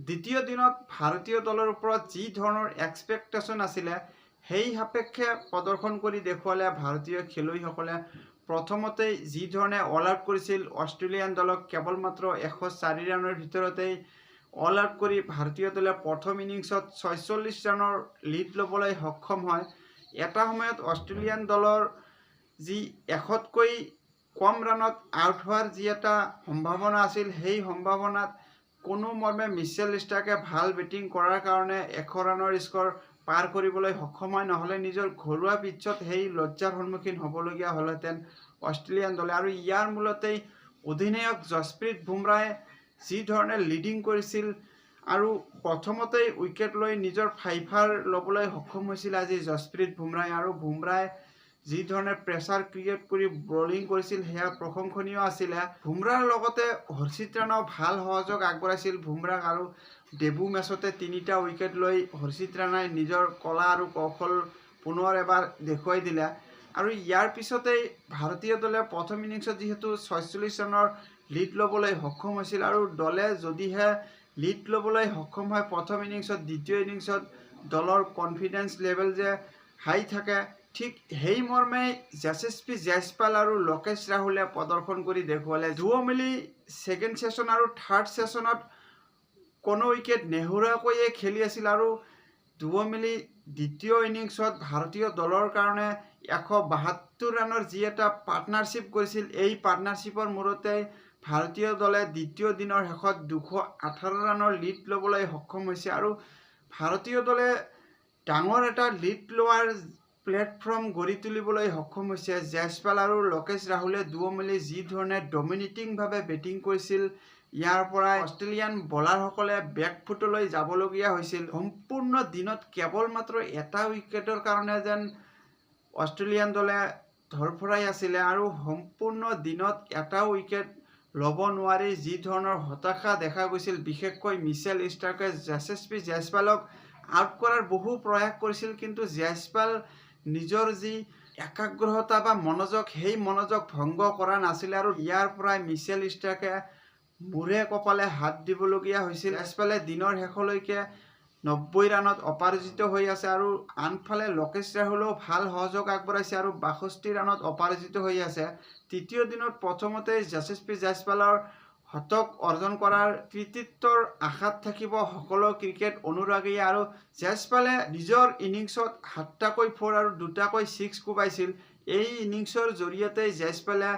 দ্বিতীয় দিনত ভাৰতীয় দলৰ ওপৰত যি ধৰণৰ এক্সপেক্টেশ্যন আছিলে সেই সাপেক্ষে প্ৰদৰ্শন কৰি দেখুৱালে ভাৰতীয় খেলুৱৈসকলে। প্ৰথমতেই যি ধৰণে অল আউট কৰিছিল অষ্ট্ৰেলিয়ান দলক কেৱল মাত্ৰ 104 ৰানৰ ভিতৰতেই অল আউট কৰি ভাৰতীয় দলে প্ৰথম ইনিংছত 46 ৰানৰ লিড ল'বলৈ সক্ষম হয়। এটা সময়ত অষ্ট্ৰেলিয়ান দলৰ যি 100তকৈ কম ৰানত আউট হোৱাৰ যি এটা সম্ভাৱনা আছিল সেই সম্ভাৱনাত কোনো মৰ্মে মিচেল ষ্টাৰ্কে ভাল বেটিং কৰাৰ কাৰণে 100 ৰানৰ স্ক'ৰ পাৰ কৰিবলৈ সক্ষম হয়, নহ'লে নিজৰ ঘৰুৱা পিটছত সেই লজ্জাৰ সন্মুখীন হ'বলগীয়া হ'লহেঁতেন অষ্ট্ৰেলিয়ান দলে। আৰু ইয়াৰ মূলতেই অধিনায়ক যশপ্ৰীত বুমৰাহে যি ধৰণে লিডিং কৰিছিল আৰু প্ৰথমতেই উইকেট লৈ নিজৰ ফাইভাৰ ল'বলৈ সক্ষম হৈছিল আজি যশপ্ৰীত বুমৰাহে। আৰু বুমৰাহে যি ধৰণে প্ৰেছাৰ ক্ৰিয়েট কৰি বলিং কৰিছিল সেয়া প্ৰশংসনীয় আছিলে। বুমৰাৰ লগতে হৰ্ষিত ৰাণাও ভাল সহযোগ আগবঢ়াইছিল বুমৰাক, আৰু ডেবু মেচতে 3টা উইকেট লৈ হৰ্ষিত ৰাণাই নিজৰ কলা আৰু কৌশল পুনৰ এবাৰ দেখুৱাই দিলে। আৰু ইয়াৰ পিছতেই ভাৰতীয় দলে প্ৰথম ইনিংছত যিহেতু 46 ৰানৰ লিড ল'বলৈ সক্ষম হৈছিল, আৰু দলে যদিহে লিড ল'বলৈ সক্ষম হয় প্ৰথম ইনিংছত, দ্বিতীয় ইনিংছত দলৰ কনফিডেন্স লেভেল যে হাই থাকে, ঠিক সেই মৰ্মেই যশস্বী জয়সৱাল আৰু লোকেশ ৰাহুলে প্ৰদৰ্শন কৰি দেখুৱালে। দুয়ো মিলি ছেকেণ্ড ছেছন আৰু থাৰ্ড ছেছনত কোনো উইকেট নেহেৰুৱাকৈয়ে খেলি আছিল, আৰু দুয়ো মিলি দ্বিতীয় ইনিংছত ভাৰতীয় দলৰ কাৰণে 172 ৰানৰ যি এটা পাৰ্টনাৰশ্বিপ কৰিছিল, এই পাৰ্টনাৰশ্বিপৰ মূৰতে ভাৰতীয় দলে দ্বিতীয় দিনৰ শেষত 218 ৰানৰ লিড ল'বলৈ সক্ষম হৈছে। আৰু ভাৰতীয় দলে ডাঙৰ এটা লিড লোৱাৰ প্লেটফৰ্ম গঢ়ি তুলিবলৈ সক্ষম হৈছে। জয়সৱাল আৰু লোকেশ ৰাহুলে দুয়ো মিলি যি ধৰণে ডমিনেটিংভাৱে বেটিং কৰিছিল, ইয়াৰ পৰাই অষ্ট্ৰেলিয়ান বলাৰসকলে বেকফুটলৈ যাবলগীয়া হৈছিল। সম্পূৰ্ণ দিনত কেৱল মাত্ৰ এটা উইকেটৰ কাৰণে যেন অষ্ট্ৰেলিয়ান দলে ধৰফৰাই আছিলে, আৰু সম্পূৰ্ণ দিনত এটা উইকেট ল'ব নোৱাৰি যি ধৰণৰ হতাশা দেখা গৈছিল। বিশেষকৈ মিচেল ষ্টাৰ্কে যশস্বী জয়সৱালক আউট কৰাৰ বহু প্ৰয়াস কৰিছিল, কিন্তু জয়সৱাল নিজৰ যি একাগ্ৰতা বা মনোযোগ সেই মনোযোগ ভংগ কৰা নাছিলে, আৰু ইয়াৰ পৰাই মিচেল ষ্টাৰ্কে মূৰে কপালে হাত দিবলগীয়া হৈছিল। জয়সৱালে দিনৰ শেষলৈকে 90 ৰানত অপৰাজিত হৈ আছে, আৰু আনফালে লোকেশ ৰাহুলেও ভাল সহযোগ আগবঢ়াইছে আৰু 62 ৰানত অপৰাজিত হৈ আছে। তৃতীয় দিনত প্ৰথমতে যশস্বী জয়সৱালৰ শতক অৰ্জন কৰাৰ কৃতিত্বৰ আশাত থাকিব সকলো ক্ৰিকেট অনুৰাগীয়ে, আৰু জয়সৱালে নিজৰ ইনিংছত 7টাকৈ 4 আৰু 2টাকৈ 6 কোবাইছিল। এই ইনিংছৰ জৰিয়তে জয়সৱালে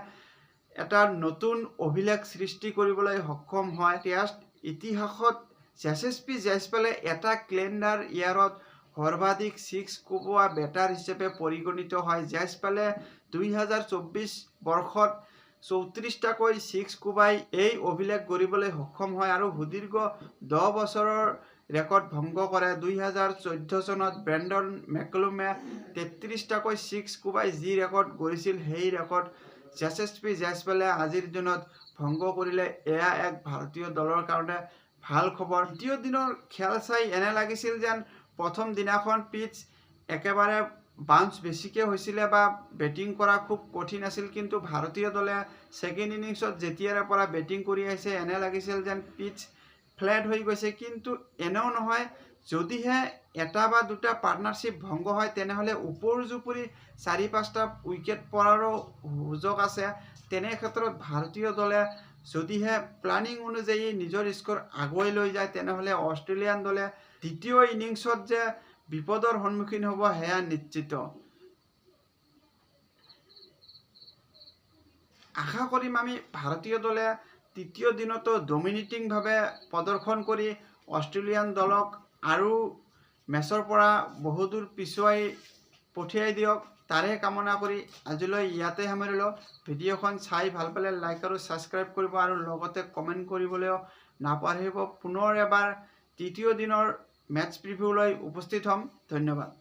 এটা নতুন অভিলেখ সৃষ্টি কৰিবলৈ সক্ষম হয়। টেষ্ট ইতিহাসত যশস্বী জয়সৱালে এটা কেলেণ্ডাৰ ইয়াৰত সৰ্বাধিক 6 কোবোৱা বেটাৰ হিচাপে পৰিগণিত হয়। জয়সৱালে 2024 বৰ্ষত 34টাকৈ 6 কোবাই এই অভিলেখ গঢ়িবলৈ সক্ষম হয়, আৰু সুদীৰ্ঘ 10 বছৰৰ ৰেকৰ্ড ভংগ কৰে। 2014 চনত ব্ৰেণ্ডন মেকলুমে 33টাকৈ 6 কোবাই যি ৰেকৰ্ড গঢ়িছিল, সেই ৰেকৰ্ড যশস্বী জয়সৱালে আজিৰ দিনত ভংগ কৰিলে। এয়া এক ভাৰতীয় দলৰ কাৰণে ভাল খবৰ। দ্বিতীয় দিনৰ খেল চাই এনে লাগিছিল যেন প্ৰথম দিনাখন পিটছ একেবাৰে বাউন্স বেছিকৈ হৈছিলে বা বেটিং কৰা খুব কঠিন আছিল, কিন্তু ভাৰতীয় দলে ছেকেণ্ড ইনিংছত যেতিয়াৰে পৰা বেটিং কৰি আহিছে এনে লাগিছিল যেন পিটছ ফ্লেট হৈ গৈছে। কিন্তু এনেও নহয়, যদিহে এটা বা দুটা পাৰ্টনাৰশ্বিপ ভংগ হয় তেনেহ'লে ওপৰ-জুপুৰি 4-5টা উইকেট পৰাৰো সুযোগ আছে। তেনে ক্ষেত্ৰত ভাৰতীয় দলে যদিহে প্লানিং অনুযায়ী নিজৰ স্ক'ৰ আগুৱাই লৈ যায় তেনেহ'লে অষ্ট্ৰেলিয়ান দলে দ্বিতীয় ইনিংছত যে বিপদৰ সন্মুখীন হ'ব সেয়া নিশ্চিত। আশা কৰিম আমি ভাৰতীয় দলে তৃতীয় দিনতো ডমিনেটিংভাৱে প্ৰদৰ্শন কৰি অষ্ট্ৰেলিয়ান দলক আৰু মেচৰ পৰা বহুদূৰ পিছুৱাই পঠিয়াই দিয়ক, তাৰে কামনা কৰি আজিলৈ ইয়াতে সামৰিলোঁ। ভিডিঅ'খন চাই ভাল পালে লাইক আৰু ছাবস্ক্ৰাইব কৰিব, আৰু লগতে কমেণ্ট কৰিবলৈও নাপাহৰিব। পুনৰ এবাৰ তৃতীয় দিনৰ মেটচ প্ৰিভিউ লৈ উপস্থিত হ'ম। ধন্যবাদ।